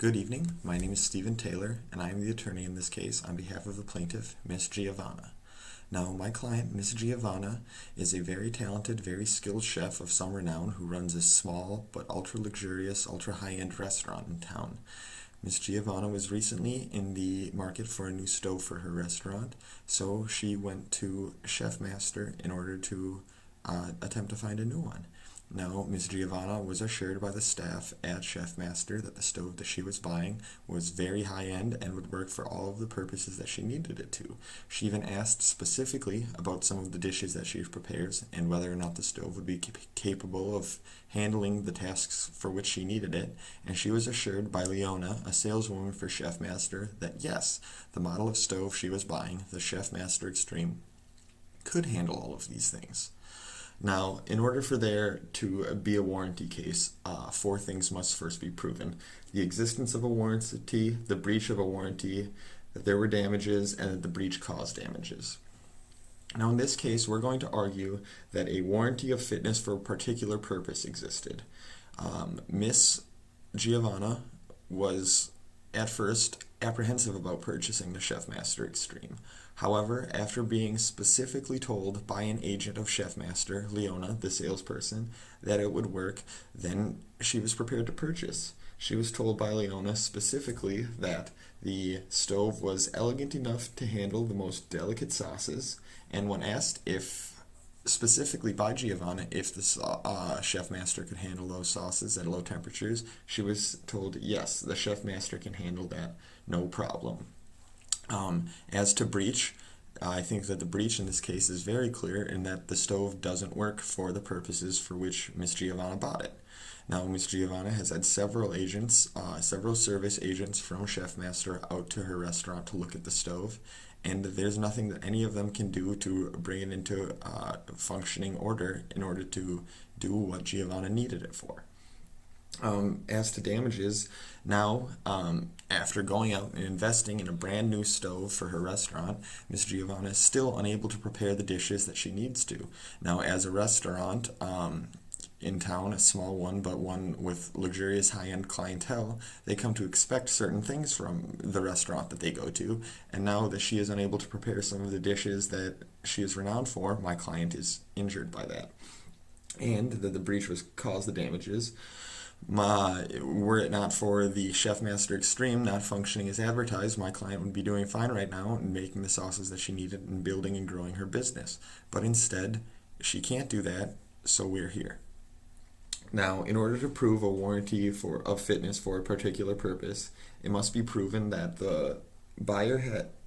Good evening. My name is Stephen Taylor, and I am the attorney in this case on behalf of the plaintiff, Miss Giovanna. Now, my client, Miss Giovanna, is a very talented, very skilled chef of some renown who runs a small but ultra-luxurious, ultra-high-end restaurant in town. Miss Giovanna was recently in the market for a new stove for her restaurant, so she went to Chef Master in order to attempt to find a new one. Now, Ms. Giovanna was assured by the staff at Chef Master that the stove that she was buying was very high-end and would work for all of the purposes that she needed it to. She even asked specifically about some of the dishes that she prepares and whether or not the stove would be capable of handling the tasks for which she needed it, and she was assured by Leona, a saleswoman for Chef Master, that yes, the model of stove she was buying, the Chef Master Extreme, could handle all of these things. Now, in order for there to be a warranty case, four things must first be proven: the existence of a warranty, the breach of a warranty, that there were damages, and that the breach caused damages. Now, in this case, we're going to argue that a warranty of fitness for a particular purpose existed. Miss Giovanna was at first apprehensive about purchasing the Chef Master Extreme. However, after being specifically told by an agent of Chef Master, Leona, the salesperson, that it would work, then she was prepared to purchase. She was told by Leona specifically that the stove was elegant enough to handle the most delicate sauces, and when asked specifically by Giovanna if the Chef Master could handle those sauces at low temperatures, she was told yes, the Chef Master can handle that, no problem. As to breach, I think that the breach in this case is very clear in that the stove doesn't work for the purposes for which Miss Giovanna bought it. Now, Miss Giovanna has had several service agents from Chef Master out to her restaurant to look at the stove, and there's nothing that any of them can do to bring it into functioning order in order to do what Giovanna needed it for. As to damages, now, after going out and investing in a brand new stove for her restaurant, Miss Giovanna is still unable to prepare the dishes that she needs to. Now, as a restaurant in town, a small one, but one with luxurious high-end clientele, they come to expect certain things from the restaurant that they go to, and now that she is unable to prepare some of the dishes that she is renowned for, my client is injured by that. And that the breach caused the damages. Were it not for the Chef Master Extreme not functioning as advertised, my client would be doing fine right now and making the sauces that she needed and building and growing her business. But instead, she can't do that, so we're here. Now, in order to prove a warranty of fitness for a particular purpose, it must be proven that the buyer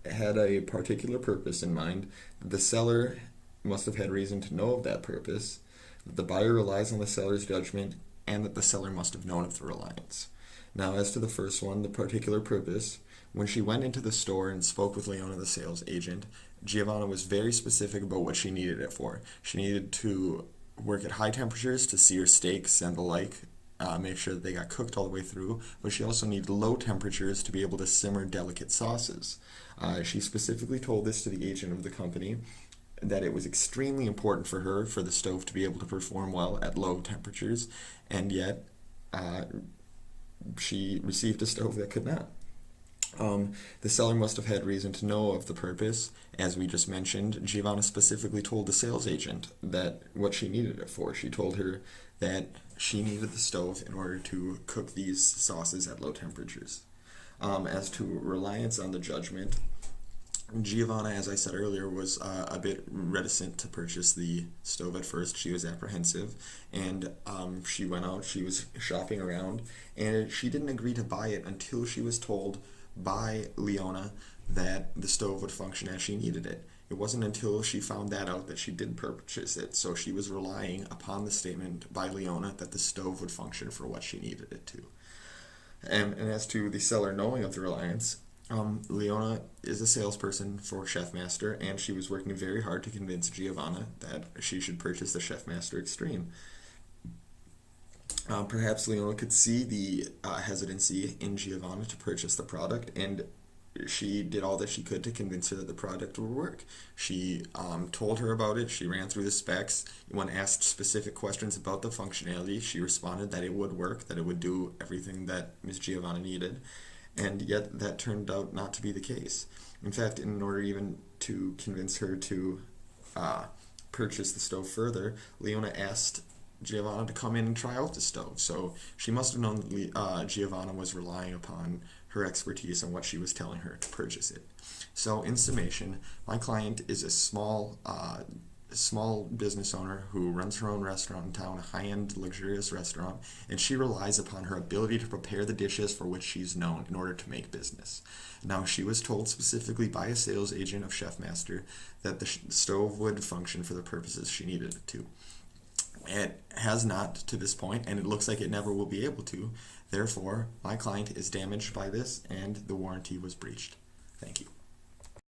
had a particular purpose in mind, that the seller must have had reason to know of that purpose, that the buyer relies on the seller's judgment, and that the seller must have known of the reliance. Now, as to the first one, the particular purpose, when she went into the store and spoke with Leona, the sales agent, Giovanna was very specific about what she needed it for. She needed to work at high temperatures to sear steaks and the like, make sure that they got cooked all the way through, but she also needed low temperatures to be able to simmer delicate sauces. She specifically told this to the agent of the company, that it was extremely important for her for the stove to be able to perform well at low temperatures, and yet she received a stove that could not. The seller must have had reason to know of the purpose. As we just mentioned, Giovanna specifically told the sales agent that what she needed it for. She told her that she needed the stove in order to cook these sauces at low temperatures. As to reliance on the judgment, Giovanna, as I said earlier, was a bit reticent to purchase the stove at first. She was apprehensive, and she went out, she was shopping around, and she didn't agree to buy it until she was told by Leona that the stove would function as she needed it. It wasn't until she found that out that she did purchase it, so she was relying upon the statement by Leona that the stove would function for what she needed it to. And as to the seller knowing of the reliance, Leona is a salesperson for Chef Master, and she was working very hard to convince Giovanna that she should purchase the Chef Master Extreme. Perhaps Leona could see the hesitancy in Giovanna to purchase the product, and she did all that she could to convince her that the product would work. She told her about it. She ran through the specs. When asked specific questions about the functionality, she responded that it would work, that it would do everything that Ms. Giovanna needed. And yet that turned out not to be the case. In fact, in order even to convince her to purchase the stove further, Leona asked Giovanna to come in and try out the stove. So she must have known that Giovanna was relying upon her expertise and what she was telling her to purchase it. So in summation, my client is a small business owner who runs her own restaurant in town, a high-end luxurious restaurant, and she relies upon her ability to prepare the dishes for which she's known in order to make business. Now, she was told specifically by a sales agent of Chef Master that the stove would function for the purposes she needed it to. It has not to this point, and it looks like it never will be able to. Therefore, my client is damaged by this, and the warranty was breached. Thank you.